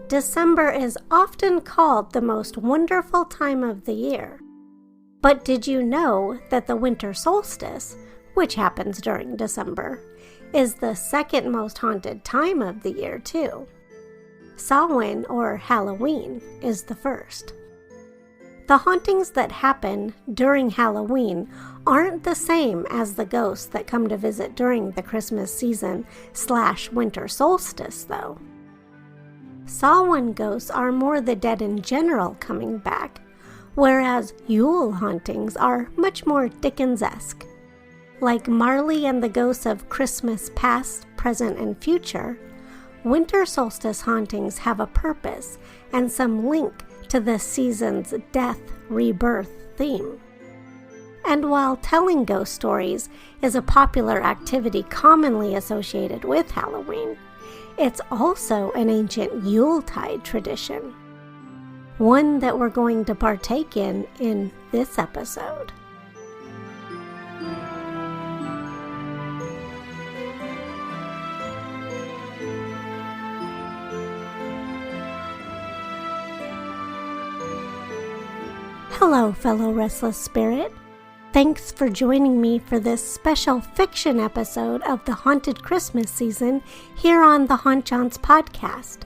December is often called the most wonderful time of the year. But did you know that the winter solstice, which happens during December, is the second most haunted time of the year too? Samhain, or Halloween, is the first. The hauntings that happen during Halloween aren't the same as the ghosts that come to visit during the Christmas season/winter solstice, though. Samhain ghosts are more the dead in general coming back, whereas Yule hauntings are much more Dickens-esque. Like Marley and the ghosts of Christmas past, present, and future, winter solstice hauntings have a purpose and some link to the season's death, rebirth theme. And while telling ghost stories is a popular activity commonly associated with Halloween, it's also an ancient Yuletide tradition, one that we're going to partake in this episode. Hello, fellow restless spirit. Thanks for joining me for this special fiction episode of the Haunted Christmas season here on the Haunt Jaunts podcast.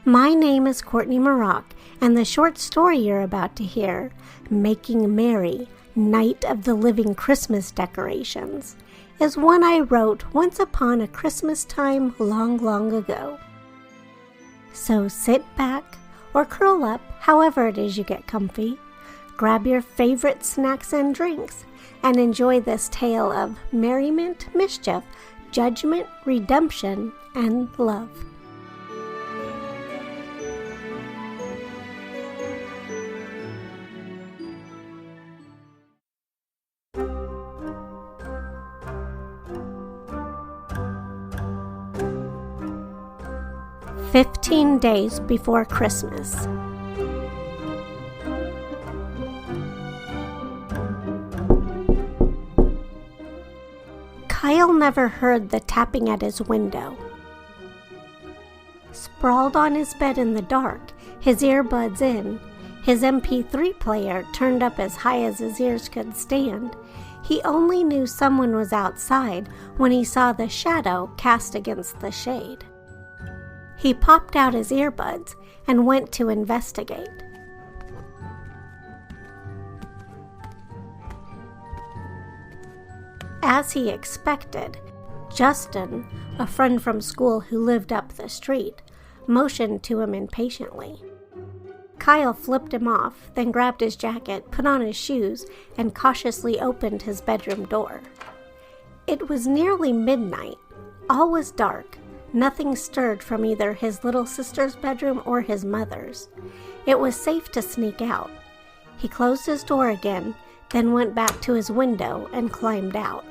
My name is Courtney Maroc, and the short story you're about to hear, Making Merry, Night of the Living Christmas Decorations, is one I wrote once upon a Christmas time long, long ago. So sit back or curl up, however it is you get comfy. Grab your favorite snacks and drinks, and enjoy this tale of merriment, mischief, judgment, redemption, and love. "15 days before Christmas. Kyle never heard the tapping at his window. Sprawled on his bed in the dark, his earbuds in, his MP3 player turned up as high as his ears could stand, he only knew someone was outside when he saw the shadow cast against the shade. He popped out his earbuds and went to investigate. As he expected, Justin, a friend from school who lived up the street, motioned to him impatiently. Kyle flipped him off, then grabbed his jacket, put on his shoes, and cautiously opened his bedroom door. It was nearly midnight. All was dark. Nothing stirred from either his little sister's bedroom or his mother's. It was safe to sneak out. He closed his door again, then went back to his window and climbed out.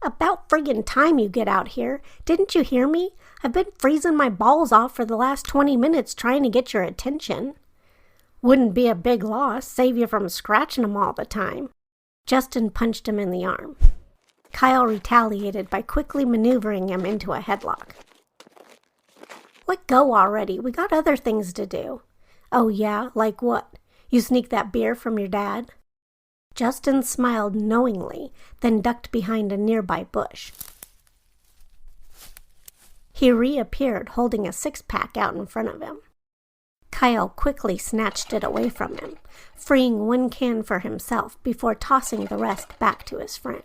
About friggin' time you get out here. Didn't you hear me? I've been freezing my balls off for the last 20 minutes trying to get your attention. Wouldn't be a big loss, save you from scratching them all the time. Justin punched him in the arm. Kyle retaliated by quickly maneuvering him into a headlock. Let go already, we got other things to do. Oh yeah, like what? You sneaked that beer from your dad? Justin smiled knowingly, then ducked behind a nearby bush. He reappeared holding a six-pack out in front of him. Kyle quickly snatched it away from him, freeing one can for himself before tossing the rest back to his friend.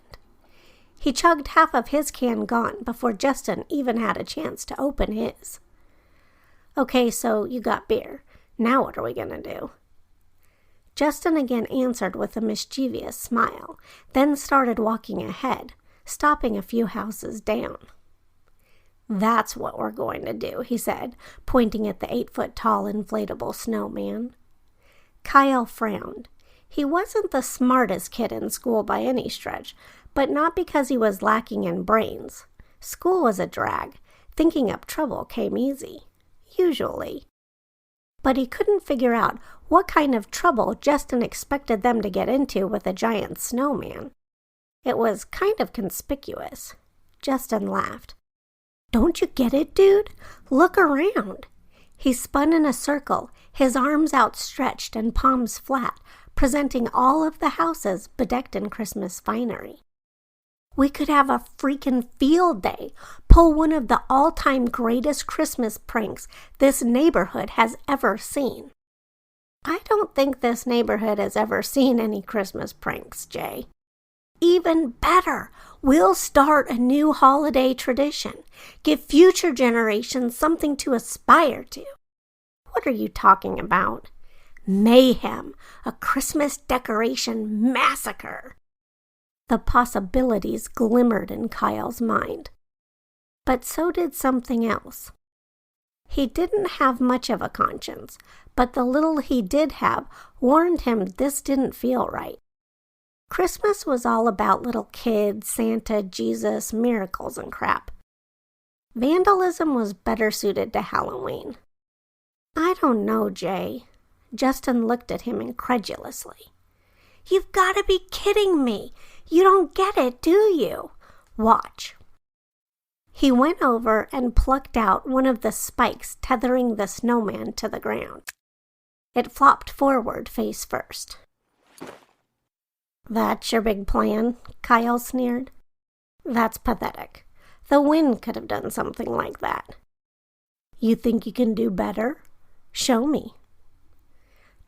He chugged half of his can gone before Justin even had a chance to open his. Okay, so you got beer. Now what are we gonna do? Justin again answered with a mischievous smile, then started walking ahead, stopping a few houses down. That's what we're going to do, he said, pointing at the 8-foot-tall inflatable snowman. Kyle frowned. He wasn't the smartest kid in school by any stretch, but not because he was lacking in brains. School was a drag. Thinking up trouble came easy. Usually. But he couldn't figure out what kind of trouble Justin expected them to get into with a giant snowman. It was kind of conspicuous. Justin laughed. Don't you get it, dude? Look around. He spun in a circle, his arms outstretched and palms flat, presenting all of the houses bedecked in Christmas finery. We could have a freaking field day, pull one of the all-time greatest Christmas pranks this neighborhood has ever seen. I don't think this neighborhood has ever seen any Christmas pranks, Jay. Even better, we'll start a new holiday tradition, give future generations something to aspire to. What are you talking about? Mayhem, a Christmas decoration massacre. The possibilities glimmered in Kyle's mind. But so did something else. He didn't have much of a conscience, but the little he did have warned him this didn't feel right. Christmas was all about little kids, Santa, Jesus, miracles, and crap. Vandalism was better suited to Halloween. I don't know, Jay. Justin looked at him incredulously. You've got to be kidding me. You don't get it, do you? Watch. He went over and plucked out one of the spikes tethering the snowman to the ground. It flopped forward face first. That's your big plan, Kyle sneered. That's pathetic. The wind could have done something like that. You think you can do better? Show me.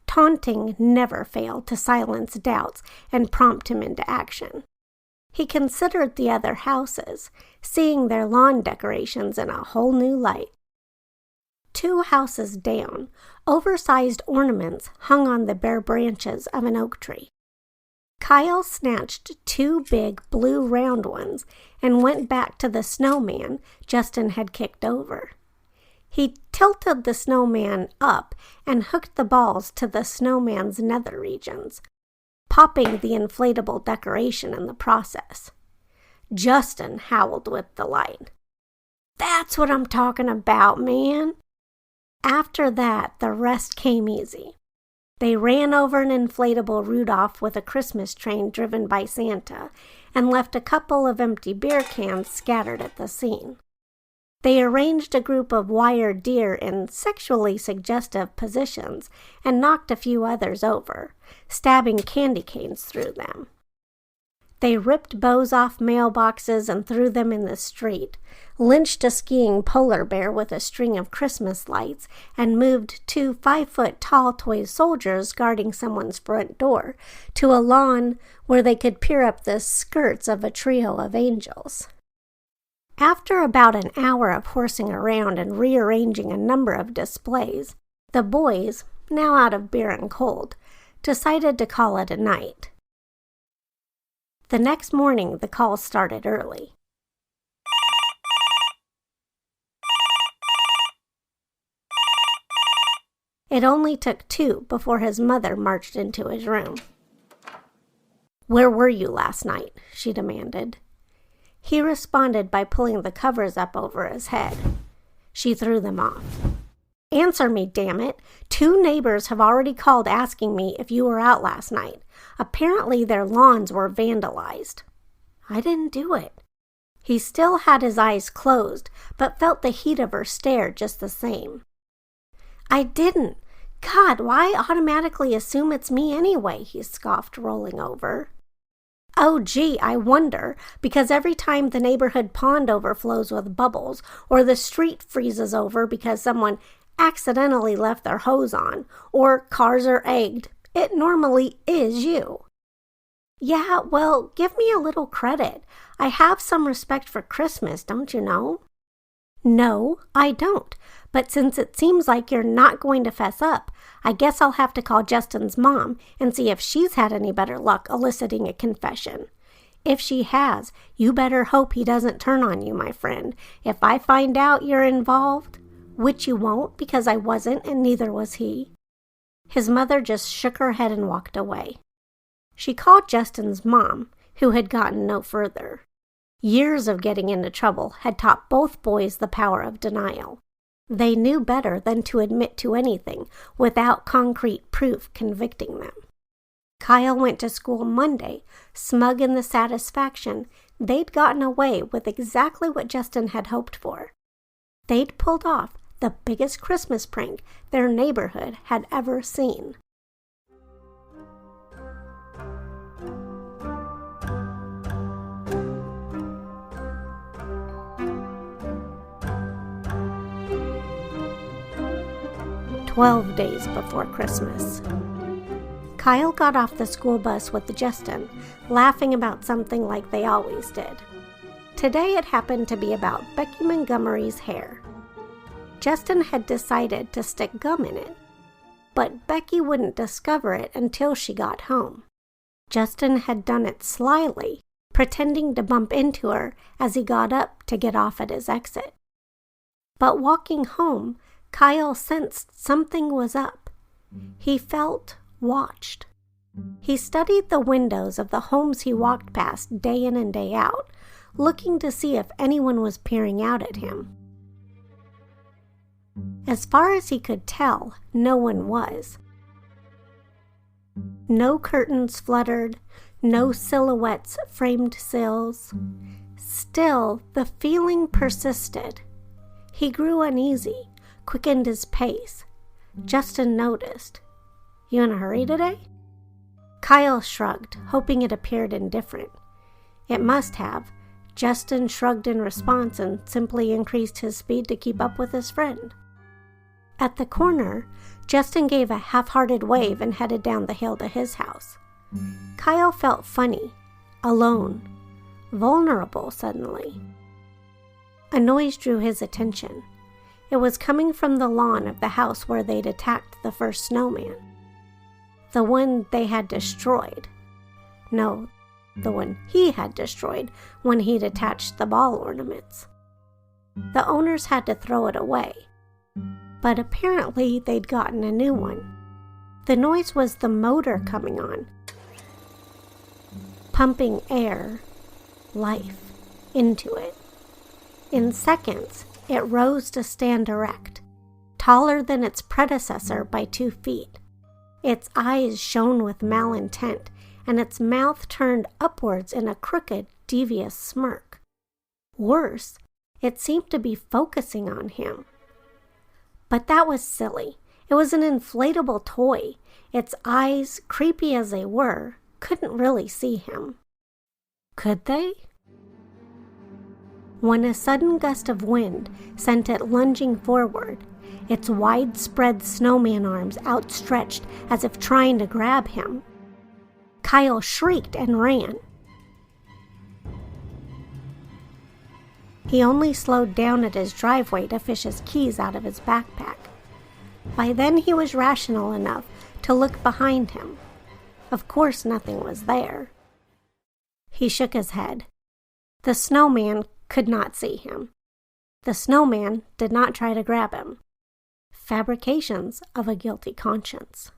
Taunting never failed to silence doubts and prompt him into action. He considered the other houses, seeing their lawn decorations in a whole new light. 2 houses down, oversized ornaments hung on the bare branches of an oak tree. Kyle snatched 2 big blue round ones and went back to the snowman Justin had kicked over. He tilted the snowman up and hooked the balls to the snowman's nether regions, popping the inflatable decoration in the process. Justin howled with delight. That's what I'm talking about, man. After that, the rest came easy. They ran over an inflatable Rudolph with a Christmas train driven by Santa and left a couple of empty beer cans scattered at the scene. They arranged a group of wire deer in sexually suggestive positions and knocked a few others over, stabbing candy canes through them. They ripped bows off mailboxes and threw them in the street, lynched a skiing polar bear with a string of Christmas lights, and moved 2 5-foot-tall toy soldiers guarding someone's front door to a lawn where they could peer up the skirts of a trio of angels. After about an hour of horsing around and rearranging a number of displays, the boys, now out of beer and cold, decided to call it a night. The next morning, the call started early. It only took 2 before his mother marched into his room. "Where were you last night?" she demanded. He responded by pulling the covers up over his head. She threw them off. "Answer me, damn it. 2 neighbors have already called asking me if you were out last night. Apparently their lawns were vandalized." "I didn't do it." He still had his eyes closed, but felt the heat of her stare just the same. "I didn't. God, why automatically assume it's me anyway?" he scoffed, rolling over. "Oh, gee, I wonder, because every time the neighborhood pond overflows with bubbles, or the street freezes over because someone accidentally left their hose on, or cars are egged, it normally is you." "Yeah, well, give me a little credit. I have some respect for Christmas, don't you know?" "No, I don't. But since it seems like you're not going to fess up, I guess I'll have to call Justin's mom and see if she's had any better luck eliciting a confession. If she has, you better hope he doesn't turn on you, my friend. If I find out you're involved, which you won't because I wasn't and neither was he." His mother just shook her head and walked away. She called Justin's mom, who had gotten no further. Years of getting into trouble had taught both boys the power of denial. They knew better than to admit to anything without concrete proof convicting them. Kyle went to school Monday, smug in the satisfaction they'd gotten away with exactly what Justin had hoped for. They'd pulled off the biggest Christmas prank their neighborhood had ever seen. "12 days before Christmas. Kyle got off the school bus with Justin, laughing about something like they always did. Today it happened to be about Becky Montgomery's hair. Justin had decided to stick gum in it, but Becky wouldn't discover it until she got home. Justin had done it slyly, pretending to bump into her as he got up to get off at his exit. But walking home, Kyle sensed something was up. He felt watched. He studied the windows of the homes he walked past day in and day out, looking to see if anyone was peering out at him. As far as he could tell, no one was. No curtains fluttered, no silhouettes framed sills. Still, the feeling persisted. He grew uneasy, quickened his pace. Justin noticed. "You in a hurry today?" Kyle shrugged, hoping it appeared indifferent. It must have. Justin shrugged in response and simply increased his speed to keep up with his friend. At the corner, Justin gave a half-hearted wave and headed down the hill to his house. Kyle felt funny, alone, vulnerable suddenly. A noise drew his attention. It was coming from the lawn of the house where they'd attacked the first snowman. The one they had destroyed. No, the one he had destroyed when he'd attached the ball ornaments. The owners had to throw it away, but apparently they'd gotten a new one. The noise was the motor coming on, pumping air, life, into it. In seconds, it rose to stand erect, taller than its predecessor by 2 feet. Its eyes shone with malintent, and its mouth turned upwards in a crooked, devious smirk. Worse, it seemed to be focusing on him. But that was silly. It was an inflatable toy. Its eyes, creepy as they were, couldn't really see him. Could they? When a sudden gust of wind sent it lunging forward, its widespread snowman arms outstretched as if trying to grab him, Kyle shrieked and ran. He only slowed down at his driveway to fish his keys out of his backpack. By then he was rational enough to look behind him. Of course nothing was there. He shook his head. The snowman could not see him. The snowman did not try to grab him. Fabrications of a guilty conscience.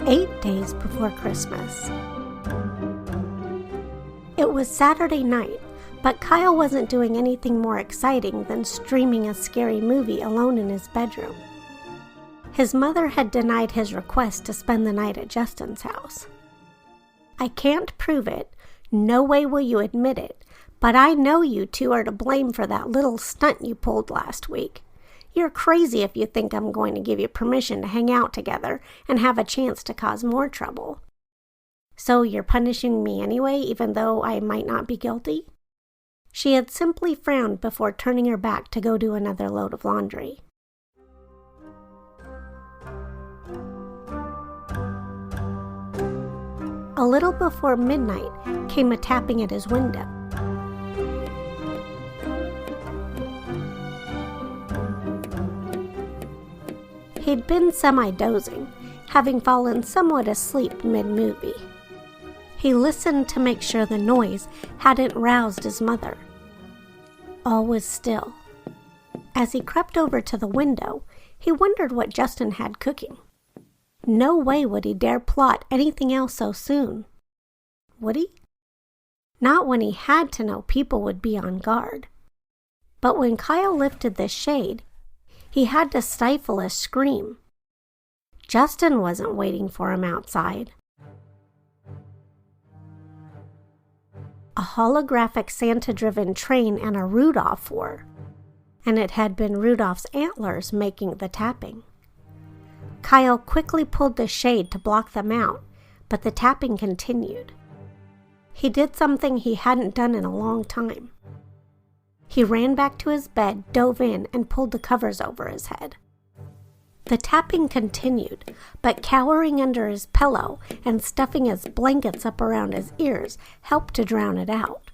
"8 days before Christmas. It was Saturday night, but Kyle wasn't doing anything more exciting than streaming a scary movie alone in his bedroom. His mother had denied his request to spend the night at Justin's house. "I can't prove it, no way will you admit it, but I know you two are to blame for that little stunt you pulled last week. You're crazy if you think I'm going to give you permission to hang out together and have a chance to cause more trouble. So you're punishing me anyway, even though I might not be guilty?" She had simply frowned before turning her back to go do another load of laundry. A little before midnight came a tapping at his window. He'd been semi-dozing, having fallen somewhat asleep mid-movie. He listened to make sure the noise hadn't roused his mother. All was still. As he crept over to the window, he wondered what Justin had cooking. No way would he dare plot anything else so soon. Would he? Not when he had to know people would be on guard. But when Kyle lifted the shade, he had to stifle a scream. Justin wasn't waiting for him outside. A holographic Santa-driven train and a Rudolph were, and it had been Rudolph's antlers making the tapping. Kyle quickly pulled the shade to block them out, but the tapping continued. He did something he hadn't done in a long time. He ran back to his bed, dove in, and pulled the covers over his head. The tapping continued, but cowering under his pillow and stuffing his blankets up around his ears helped to drown it out.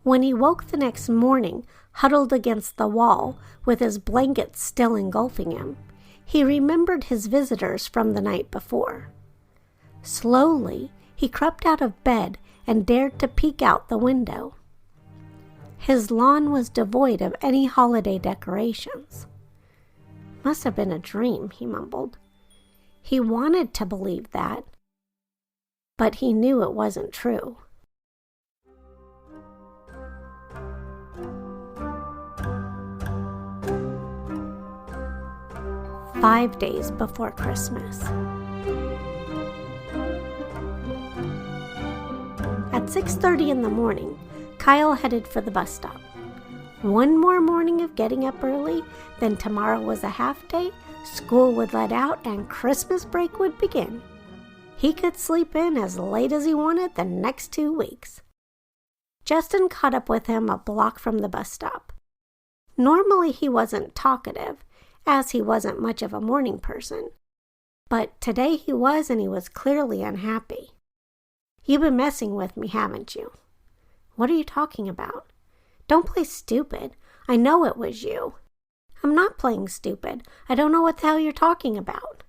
When he woke the next morning, huddled against the wall, with his blankets still engulfing him, he remembered his visitors from the night before. Slowly, he crept out of bed and dared to peek out the window. His lawn was devoid of any holiday decorations. "Must have been a dream," he mumbled. He wanted to believe that, but he knew it wasn't true. "5 days before Christmas." At 6:30 in the morning, Kyle headed for the bus stop. One more morning of getting up early, then tomorrow was a half day, school would let out, and Christmas break would begin. He could sleep in as late as he wanted the next 2 weeks. Justin caught up with him a block from the bus stop. Normally he wasn't talkative, as he wasn't much of a morning person. But today he was, and he was clearly unhappy. "You've been messing with me, haven't you?" "What are you talking about?" "Don't play stupid. I know it was you." "I'm not playing stupid. I don't know what the hell you're talking about."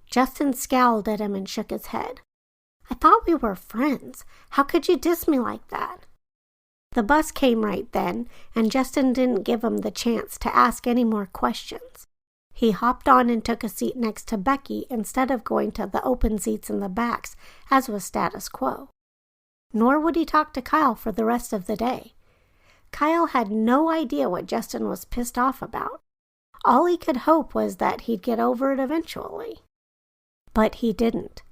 Justin scowled at him and shook his head. "I thought we were friends. How could you diss me like that?" The bus came right then, and Justin didn't give him the chance to ask any more questions. He hopped on and took a seat next to Becky instead of going to the open seats in the backs, as was status quo. Nor would he talk to Kyle for the rest of the day. Kyle had no idea what Justin was pissed off about. All he could hope was that he'd get over it eventually. But he didn't.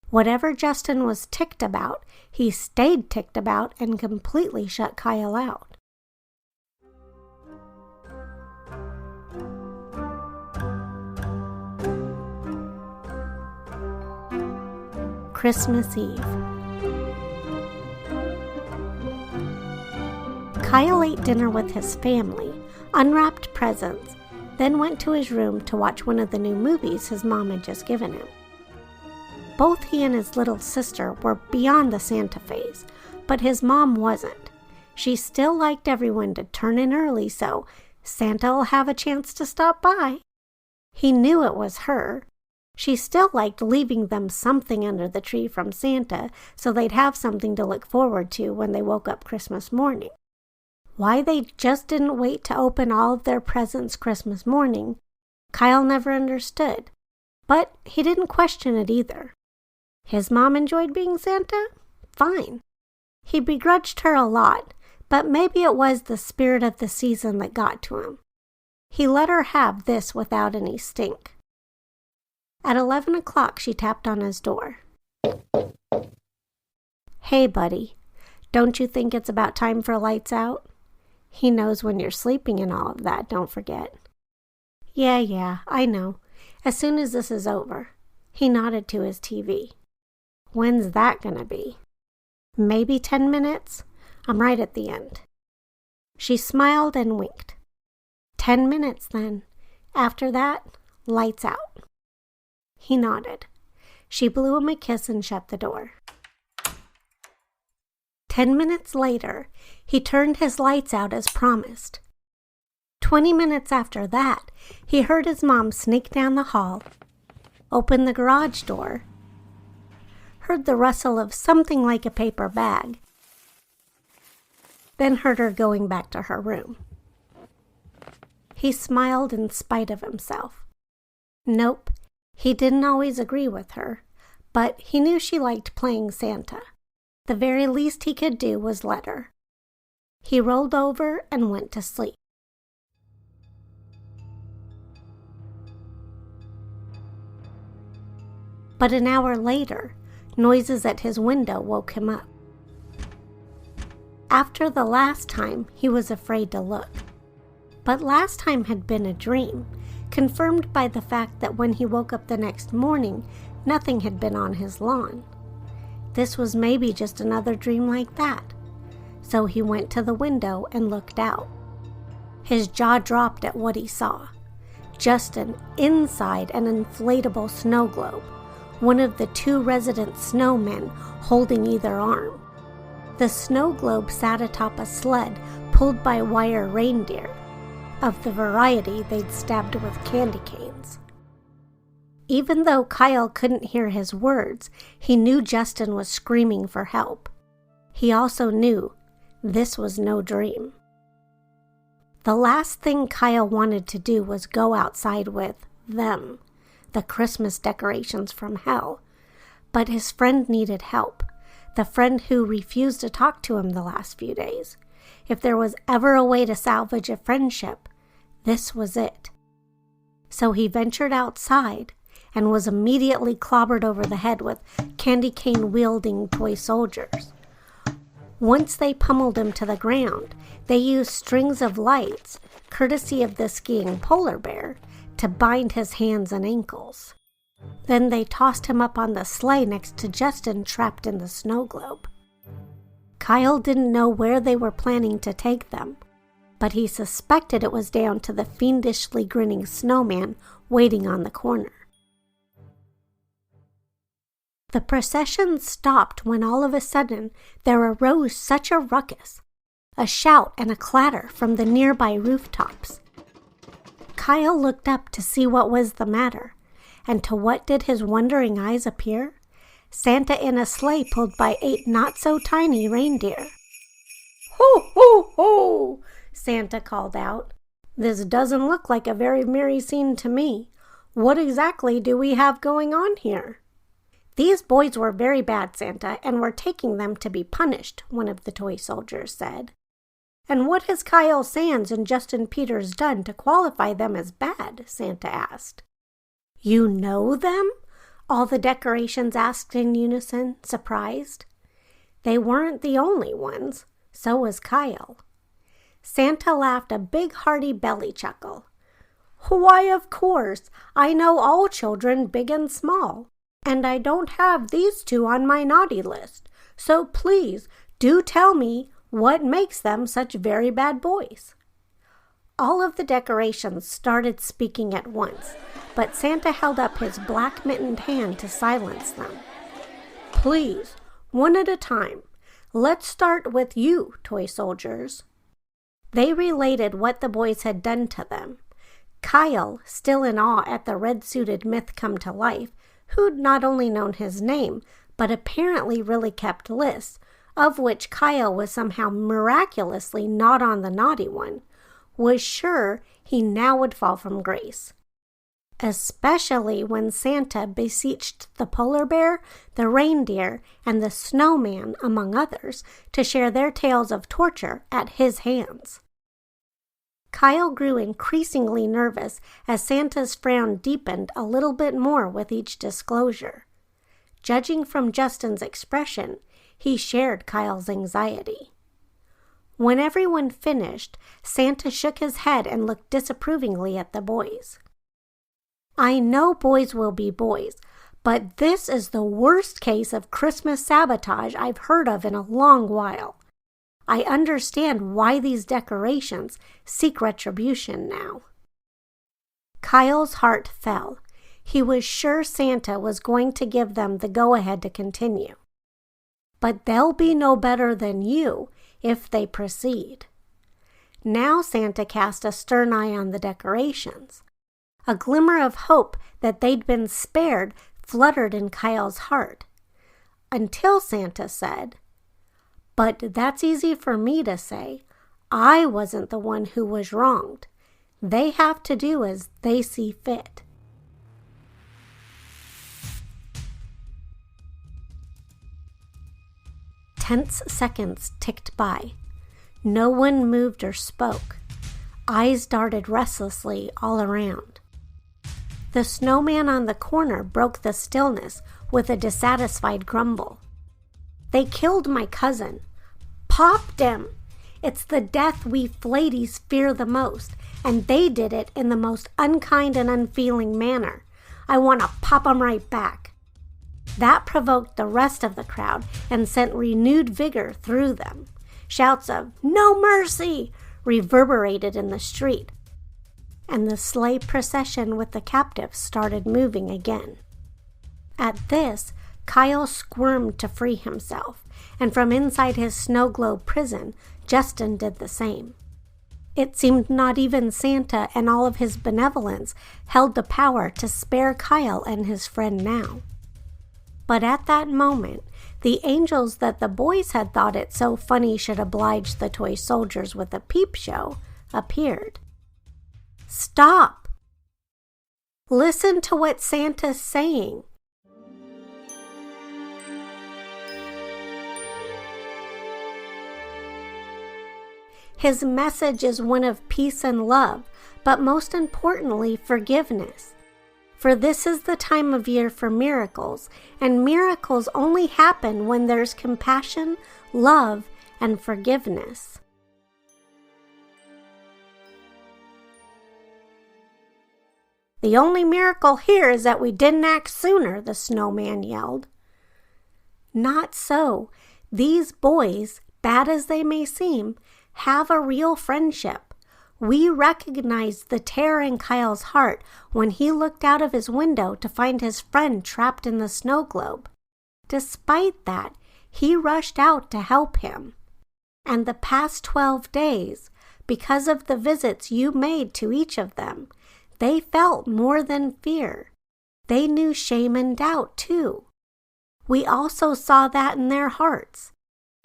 Whatever Justin was ticked about, he stayed ticked about and completely shut Kyle out. Christmas Eve. Kyle ate dinner with his family, unwrapped presents, then went to his room to watch one of the new movies his mom had just given him. Both he and his little sister were beyond the Santa phase, but his mom wasn't. She still liked everyone to turn in early so Santa'll have a chance to stop by. He knew it was her. She still liked leaving them something under the tree from Santa so they'd have something to look forward to when they woke up Christmas morning. Why they just didn't wait to open all of their presents Christmas morning, Kyle never understood, but he didn't question it either. His mom enjoyed being Santa? Fine. He begrudged her a lot, but maybe it was the spirit of the season that got to him. He let her have this without any stink. At 11 o'clock, she tapped on his door. "Hey, buddy, don't you think it's about time for lights out? He knows when you're sleeping and all of that, don't forget." Yeah, I know. As soon as this is over." He nodded to his TV. "When's that gonna be?" "Maybe 10 minutes. I'm right at the end." She smiled and winked. 10 minutes then. After that, lights out." He nodded. She blew him a kiss and shut the door. 10 minutes later, he turned his lights out as promised. 20 minutes after that, he heard his mom sneak down the hall, open the garage door, heard the rustle of something like a paper bag, then heard her going back to her room. He smiled in spite of himself. Nope, he didn't always agree with her, but he knew she liked playing Santa. The very least he could do was let her. He rolled over and went to sleep. But an hour later, noises at his window woke him up. After the last time, he was afraid to look. But last time had been a dream, confirmed by the fact that when he woke up the next morning, nothing had been on his lawn. This was maybe just another dream like that. So he went to the window and looked out. His jaw dropped at what he saw. Justin inside an inflatable snow globe, one of the 2 resident snowmen holding either arm. The snow globe sat atop a sled pulled by wire reindeer, of the variety they'd stabbed with candy canes. Even though Kyle couldn't hear his words, he knew Justin was screaming for help. He also knew this was no dream. The last thing Kyle wanted to do was go outside with them, the Christmas decorations from hell. But his friend needed help, the friend who refused to talk to him the last few days. If there was ever a way to salvage a friendship, this was it. So he ventured outside and was immediately clobbered over the head with candy cane-wielding toy soldiers. Once they pummeled him to the ground, they used strings of lights, courtesy of the skiing polar bear, to bind his hands and ankles. Then they tossed him up on the sleigh next to Justin trapped in the snow globe. Kyle didn't know where they were planning to take them, but he suspected it was down to the fiendishly grinning snowman waiting on the corner. The procession stopped when all of a sudden there arose such a ruckus, a shout and a clatter from the nearby rooftops. Kyle looked up to see what was the matter, and to what did his wondering eyes appear? Santa in a sleigh pulled by 8 not-so-tiny reindeer. "Ho, ho, ho!" Santa called out. "This doesn't look like a very merry scene to me. What exactly do we have going on here?" "These boys were very bad, Santa, and we're taking them to be punished," one of the toy soldiers said. "And what has Kyle Sands and Justin Peters done to qualify them as bad?" Santa asked. "You know them?" all the decorations asked in unison, surprised. They weren't the only ones. So was Kyle. Santa laughed a big hearty belly chuckle. "Why, of course, I know all children, big and small. And I don't have these 2 on my naughty list. So please, do tell me what makes them such very bad boys." All of the decorations started speaking at once, but Santa held up his black-mittened hand to silence them. "Please, one at a time. Let's start with you, toy soldiers." They related what the boys had done to them. Kyle, still in awe at the red-suited myth come to life, who'd not only known his name, but apparently really kept lists, of which Kyle was somehow miraculously not on the naughty one, was sure he now would fall from grace. Especially when Santa beseeched the polar bear, the reindeer, and the snowman, among others, to share their tales of torture at his hands. Kyle grew increasingly nervous as Santa's frown deepened a little bit more with each disclosure. Judging from Justin's expression, he shared Kyle's anxiety. When everyone finished, Santa shook his head and looked disapprovingly at the boys. "I know boys will be boys, but this is the worst case of Christmas sabotage I've heard of in a long while. I understand why these decorations seek retribution now." Kyle's heart fell. He was sure Santa was going to give them the go-ahead to continue. "But they'll be no better than you if they proceed." Now Santa cast a stern eye on the decorations. A glimmer of hope that they'd been spared fluttered in Kyle's heart. Until Santa said, "But that's easy for me to say. I wasn't the one who was wronged. They have to do as they see fit." Tense seconds ticked by. No one moved or spoke. Eyes darted restlessly all around. The snowman on the corner broke the stillness with a dissatisfied grumble. "They killed my cousin. Popped him. It's the death we flaties fear the most, and they did it in the most unkind and unfeeling manner. I want to pop 'em right back." That provoked the rest of the crowd and sent renewed vigor through them. Shouts of "No mercy!" reverberated in the street, and the sleigh procession with the captives started moving again. At this, Kyle squirmed to free himself, and from inside his snow globe prison, Justin did the same. It seemed not even Santa and all of his benevolence held the power to spare Kyle and his friend now. But at that moment, the angels that the boys had thought it so funny should oblige the toy soldiers with a peep show appeared. "Stop! Listen to what Santa's saying." His message is one of peace and love, but most importantly, forgiveness. For this is the time of year for miracles, and miracles only happen when there's compassion, love, and forgiveness. "The only miracle here is that we didn't act sooner," the snowman yelled. Not so. These boys, bad as they may seem, have a real friendship. We recognized the terror in Kyle's heart when he looked out of his window to find his friend trapped in the snow globe. Despite that, he rushed out to help him. And the past 12 days, because of the visits you made to each of them, they felt more than fear. They knew shame and doubt, too. We also saw that in their hearts.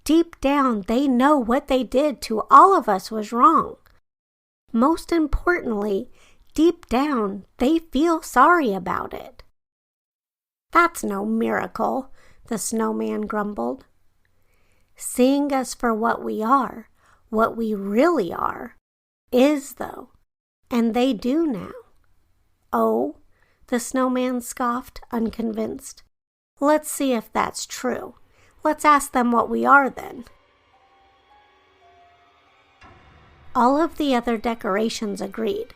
Deep down, they know what they did to all of us was wrong. Most importantly, deep down, they feel sorry about it. "That's no miracle," the snowman grumbled. "Seeing us for what we really are, is though, and they do now." "Oh," the snowman scoffed, unconvinced. "Let's see if that's true. Let's ask them what we are then." All of the other decorations agreed.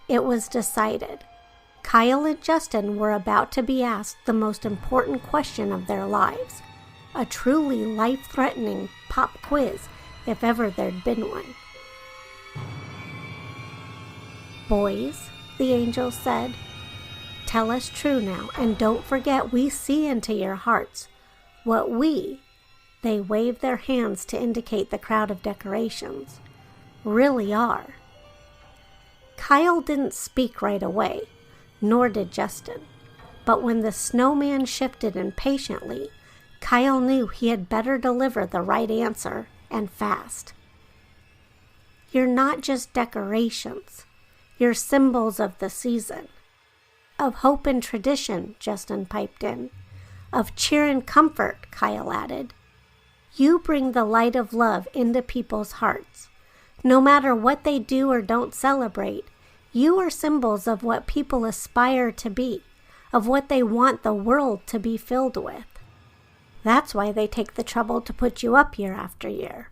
It was decided. Kyle and Justin were about to be asked the most important question of their lives, a truly life-threatening pop quiz if ever there'd been one. "Boys," the angel said, "tell us true now, and don't forget we see into your hearts. What we," they waved their hands to indicate the crowd of decorations, "really are." Kyle didn't speak right away, nor did Justin. But when the snowman shifted impatiently, Kyle knew he had better deliver the right answer, and fast. "You're not just decorations. You're symbols of the season. Of hope and tradition," Justin piped in. "Of cheer and comfort," Kyle added. "You bring the light of love into people's hearts. No matter what they do or don't celebrate, you are symbols of what people aspire to be, of what they want the world to be filled with. That's why they take the trouble to put you up year after year.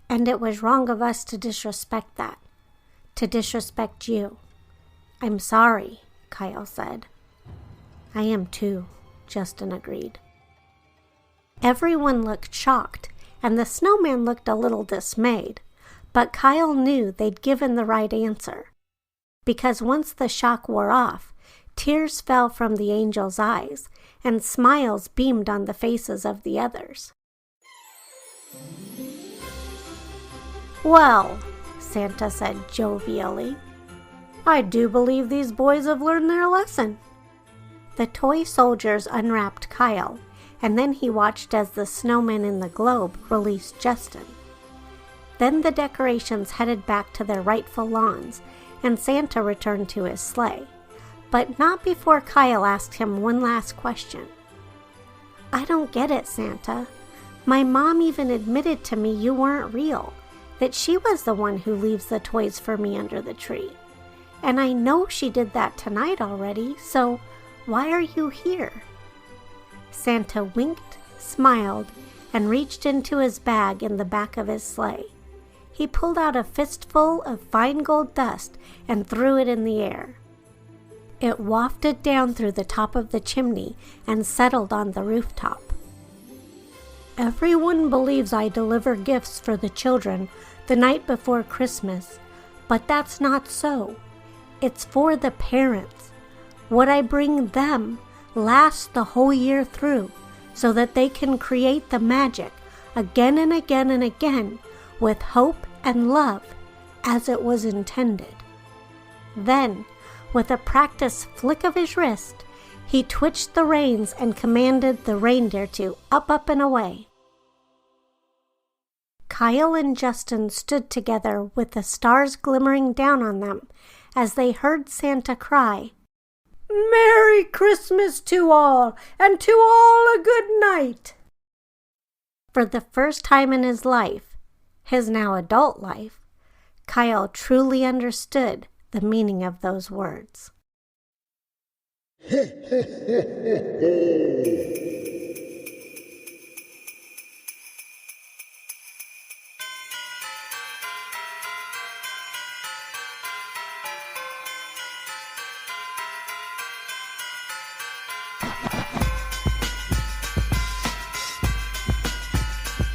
And it was wrong of us to disrespect that, to disrespect you." "I'm sorry," Kyle said. "I am too," Justin agreed. Everyone looked shocked, and the snowman looked a little dismayed. But Kyle knew they'd given the right answer, because once the shock wore off, tears fell from the angels' eyes, and smiles beamed on the faces of the others. "Well," Santa said jovially, "I do believe these boys have learned their lesson." The toy soldiers unwrapped Kyle, and then he watched as the snowman in the globe released Justin. Then the decorations headed back to their rightful lawns, and Santa returned to his sleigh, but not before Kyle asked him one last question. "I don't get it, Santa. My mom even admitted to me you weren't real, that she was the one who leaves the toys for me under the tree. And I know she did that tonight already, so why are you here?" Santa winked, smiled, and reached into his bag in the back of his sleigh. He pulled out a fistful of fine gold dust and threw it in the air. It wafted down through the top of the chimney and settled on the rooftop. "Everyone believes I deliver gifts for the children the night before Christmas, but that's not so. It's for the parents. What I bring them lasts the whole year through, so that they can create the magic again and again and again with hope and love as it was intended." Then, with a practiced flick of his wrist, he twitched the reins and commanded the reindeer to up, up, and away. Kyle and Justin stood together with the stars glimmering down on them as they heard Santa cry, "Merry Christmas to all, and to all a good night." For the first time in his life, his now adult life, Kyle truly understood the meaning of those words.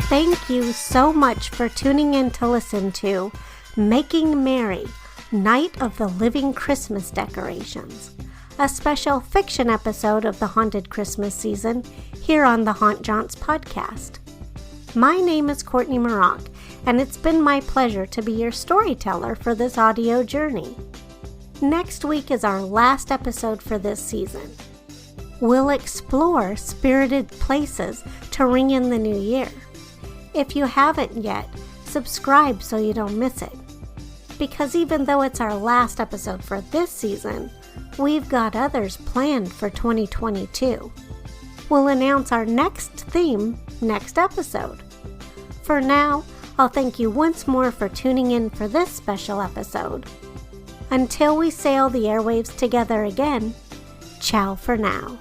Thank you so much for tuning in to listen to Making Merry, Night of the Living Christmas Decorations, a special fiction episode of the Haunted Christmas season here on the Haunt Jaunts podcast. My name is Courtney Maroc, and it's been my pleasure to be your storyteller for this audio journey. Next week is our last episode for this season. We'll explore spirited places to ring in the new year. If you haven't yet, subscribe so you don't miss it. Because even though it's our last episode for this season, we've got others planned for 2022. We'll announce our next theme next episode. For now, I'll thank you once more for tuning in for this special episode. Until we sail the airwaves together again, ciao for now.